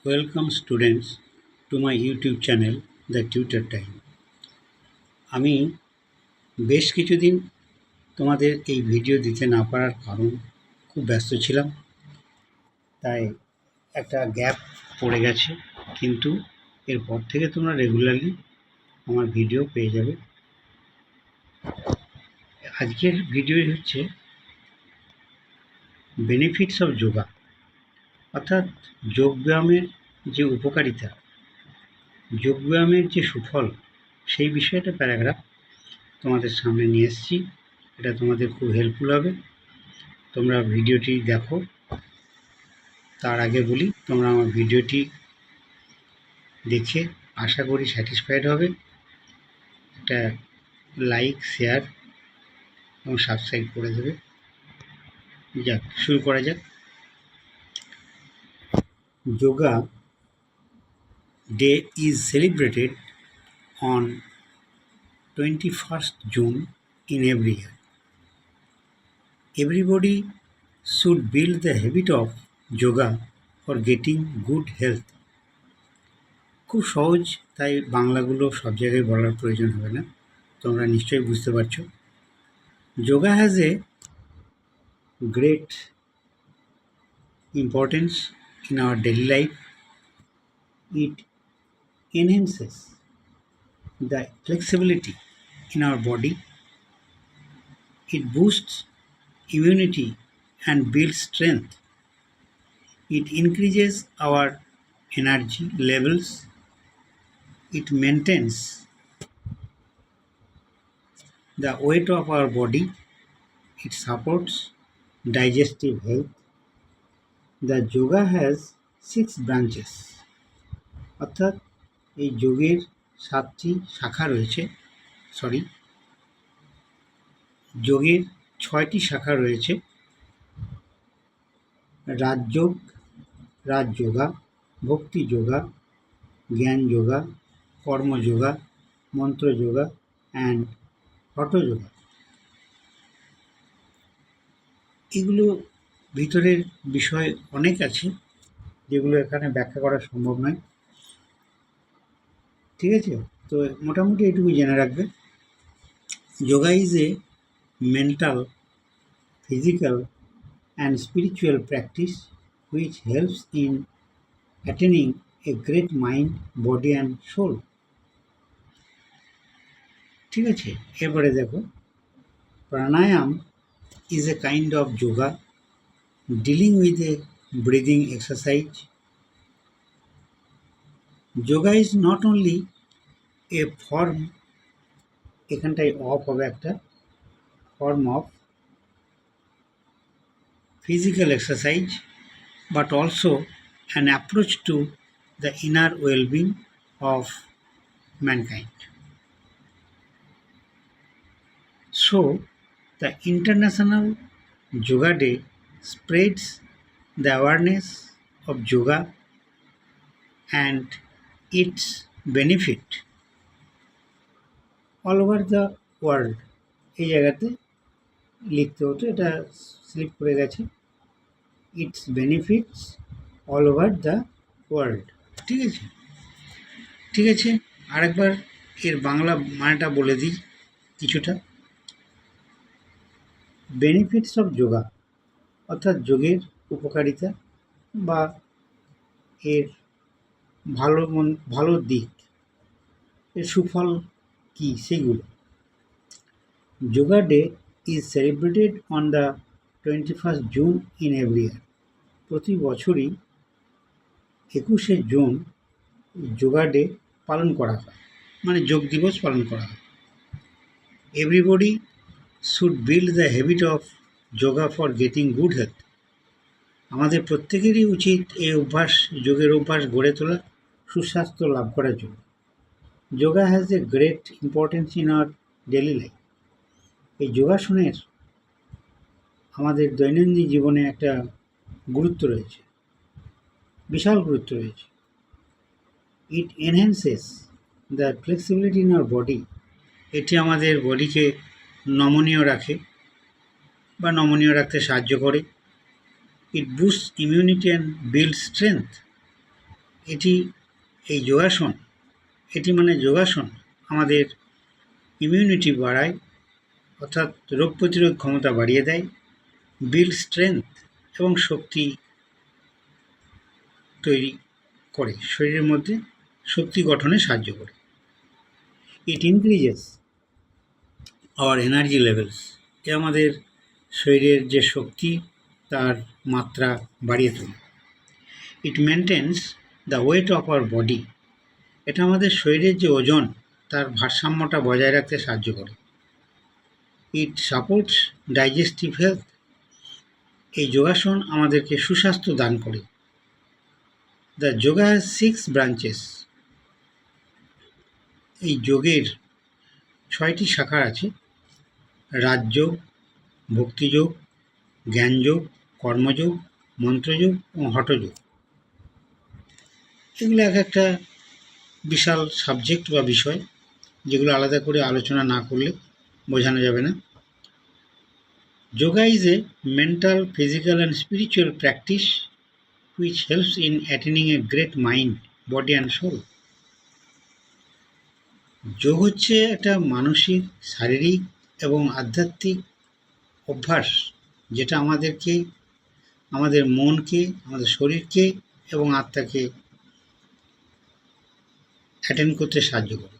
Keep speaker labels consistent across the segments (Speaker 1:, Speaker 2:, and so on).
Speaker 1: Welcome students to my YouTube channel the tutor time. আমি বেশ কিছুদিন তোমাদের এই ভিডিও দিতে না পারার কারণ খুব ব্যস্ত ছিলাম, তাই একটা গ্যাপ পড়ে গেছে, কিন্তু এরপর থেকে তোমরা রেগুলারলি আমার ভিডিও পেয়ে যাবে। আজকের ভিডিও হচ্ছে বেনিফিটস অফ যোগা, অর্থাৎ যোগব্যায়ামের যে উপকারিতা, যোগব্যায়ামের যে সুফল, সেই বিষয়ে একটা প্যারাগ্রাফ তোমাদের সামনে নিয়ে এসেছি। এটা তোমাদের খুব হেল্পফুল হবে। তোমরা ভিডিওটি দেখো। তার আগে বলি, তোমরা আমার ভিডিওটি দেখে আশা করি স্যাটিসফাইড হবে। একটা লাইক, শেয়ার এবং সাবস্ক্রাইব করে দেবে। যাক, শুরু করা যাক। Yoga day is celebrated on 21st June in every year. Everybody should build the habit of yoga for getting good health. খুব সহজ, তাই বাংলাগুলো সব জায়গায় বলার প্রয়োজন হবে না, তোমরা নিশ্চয়ই বুঝতে পারছো। Yoga has a great importance in our daily life. It enhances the flexibility in our body. It boosts immunity and builds strength. It increases our energy levels. It maintains the weight of our body. It supports digestive health. The yoga has 6 branches, অর্থাৎ এই যোগের 7টি শাখা রয়েছে। যোগের 6টি শাখা রয়েছে: রাজযোগ, রাজযোগা, ভক্তি যোগা, জ্ঞান যোগা, কর্মযোগা, মন্ত্র যোগা অ্যান্ড হঠ যোগা। এগুলো ভিতরের বিষয় অনেক আছে, যেগুলো এখানে ব্যাখ্যা করা সম্ভব নয়। ঠিক আছে, তো মোটামুটি এটুকু জেনে রাখবে। Yoga is a mental, physical and spiritual practice which helps in attaining a great mind, body and soul. ঠিক আছে, এবারে দেখো, প্রাণায়াম is a kind of yoga dealing with a breathing exercise. Yoga is not only a form, এখানটায় of হবে একটা, form of physical exercise, but also an approach to the inner well-being of mankind. So, the International Yoga Day spreads the awareness of yoga and its benefit all over the world. এই জায়গাতে লিখতে হতো, এটা slip করে গেছে। It's benefits all over the world. ঠিক আছে, আরেকবার এর বাংলা মানেটা বলে দিই কিছুটা। বেনিফিটস অফ যোগা, অর্থাৎ যোগের উপকারিতা বা এর ভালো দিক, এর সুফল কী সেগুলো। Yoga day is celebrated on the 21st June in every year. প্রতি বছরই 21শে জুন যোগা ডে পালন করা হয়, মানে যোগ দিবস পালন করা হয়। Everybody should build the habit of yoga for getting good health. আমাদের প্রত্যেকেরই উচিত এই অভ্যাস, যোগের অভ্যাস গড়ে তোলা সুস্বাস্থ্য লাভ করার জন্য। Yoga has a great importance in our daily life. এই যোগাসনের আমাদের দৈনন্দিন জীবনে একটা গুরুত্ব রয়েছে, বিশাল গুরুত্ব রয়েছে। It enhances the flexibility in our body. এটি আমাদের বডিকে নমনীয় রাখে বা নমনীয় রাখতে সাহায্য করে। ইট বুস্টস ইমিউনিটি অ্যান্ড বিল্ড স্ট্রেংথ। এই যোগাসন যোগাসন আমাদের ইমিউনিটি বাড়ায়, অর্থাৎ রোগ প্রতিরোধ ক্ষমতা বাড়িয়ে দেয়, বিল্ড স্ট্রেংথ এবং শক্তি তৈরি করে, শরীরের মধ্যে শক্তি গঠনে সাহায্য করে। It increases our energy levels, এ আমাদের শরীরের যে শক্তি তার মাত্রা বাড়িয়ে তোলে। It maintains the weight of our body, এটা আমাদের শরীরের যে ওজন তার ভারসাম্যটা বজায় রাখতে সাহায্য করে। ইট সাপোর্টস ডাইজেস্টিভ হেলথ, এই যোগাসন আমাদেরকে সুস্বাস্থ্য দান করে। দ্য যোগা হ্যাজ 6 ব্রাঞ্চেস, এই যোগের 6টি শাখা আছে: রাজযোগ, ভক্তিযোগ, জ্ঞানযোগ, কর্মযোগ, মন্ত্রযোগ এবং হঠযোগ। এগুলো এক একটা বিশাল সাবজেক্ট বা বিষয়, যেগুলো আলাদা করে আলোচনা না করলে বোঝানো যাবে না। Yoga is a mental, physical and spiritual practice which helps in attaining a great mind, body and soul. যোগ হচ্ছে একটা মানসিক, শারীরিক এবং আধ্যাত্মিক অভ্যাস, যেটা আমাদেরকে, আমাদের মনকে, আমাদের শরীরকে এবং আত্মাকে অ্যাটেন্ড করতে সাহায্য করে।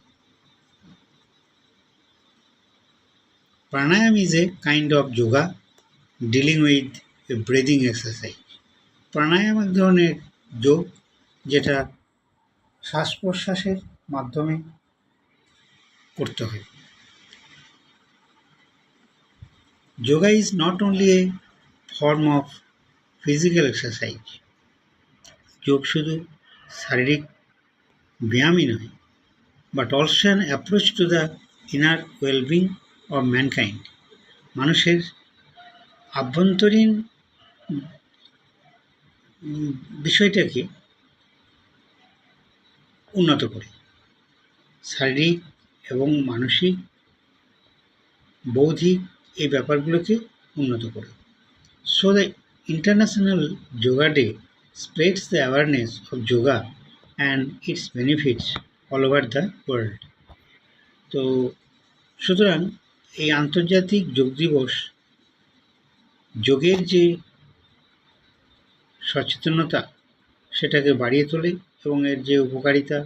Speaker 1: Pranayama is a kind of yoga dealing with a breathing exercise. Pranayama এক ধরনের যোগ, যেটা শ্বাস প্রশ্বাসের মাধ্যমে করতে হয়। Yoga is not only a form of physical exercise, যোগ শুধু শারীরিক ব্যায়ামই নয়, but also an approach to the inner wellbeing of mankind, মানুষের আভ্যন্তরীণ বিষয়টাকে উন্নত করে, শারীরিক এবং মানসিক, বৌদ্ধিক এই ব্যাপারগুলোকে উন্নত করে। So the international yoga day spreads the awareness of yoga and it's benefits all over the world. তো সুতরাং এই আন্তর্জাতিক যোগ দিবস যোগের যে সচেতনতা সেটাকে বাড়িয়ে তোলে এবং এর যে উপকারিতা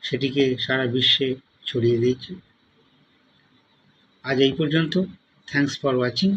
Speaker 1: সেটিকে সারা বিশ্বে ছড়িয়ে দিয়েছে। আজ এই পর্যন্ত। Thanks for watching.